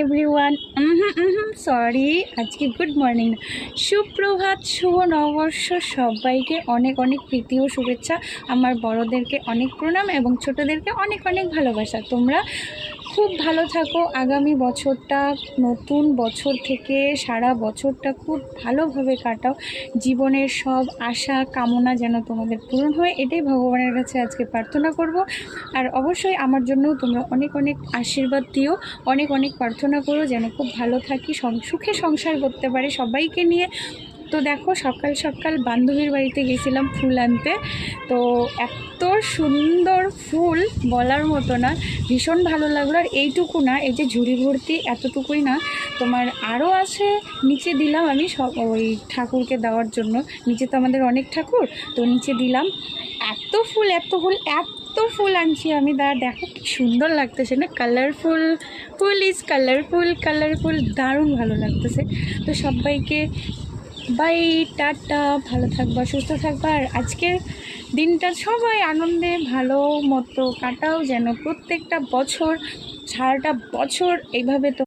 Everyone, sorry, আজকে good morning না, সুপ্রভাত, শুভ নববর্ষ। সবাইকে অনেক অনেক প্রীতি ও শুভেচ্ছা। আমার বড়োদেরকে অনেক প্রণাম এবং ছোটোদেরকে অনেক অনেক ভালোবাসা। তোমরা খুব ভালো থাকো। আগামী বছরটা, নতুন বছর থেকে সারা বছরটা খুব ভালোভাবে কাটাও। জীবনের সব আশা কামনা যেন তোমাদের পূরণ হয়, এটাই ভগবানের কাছে আজকে প্রার্থনা করব। আর অবশ্যই আমার জন্যও তোমরা অনেক অনেক আশীর্বাদ দিও, অনেক অনেক প্রার্থনা করো যেন খুব ভালো থাকি, সুখে সংসার করতে পারি সবাইকে নিয়ে। তো দেখো, সকাল সকাল বান্ধবীর বাড়িতে গেছিলাম ফুল আনতে। তো এত সুন্দর ফুল বলার মতো না, ভীষণ ভালো লাগলো। আর এইটুকু না, এই যে ঝুড়ি ভর্তি এতটুকুই না, তোমার আরও আছে। নিচে দিলাম আমি সব ওই ঠাকুরকে দেওয়ার জন্য, নিচে তো আমাদের অনেক ঠাকুর, তো নিচে দিলাম। এত ফুল এত ফুল এত ফুল আনছি আমি, দেখো কি সুন্দর লাগতেছে না, colourful, full is colourful, colourful, দারুণ ভালো লাগতেছে। তো সবাইকে বাই, টাটা, ভালো থাকবা, সুস্থ থাকবা। আর আজকের দিনটা সবাই আনন্দে ভালো মতো কাটাও, যেন প্রত্যেকটা বছর, সারাটা বছর এইভাবে তো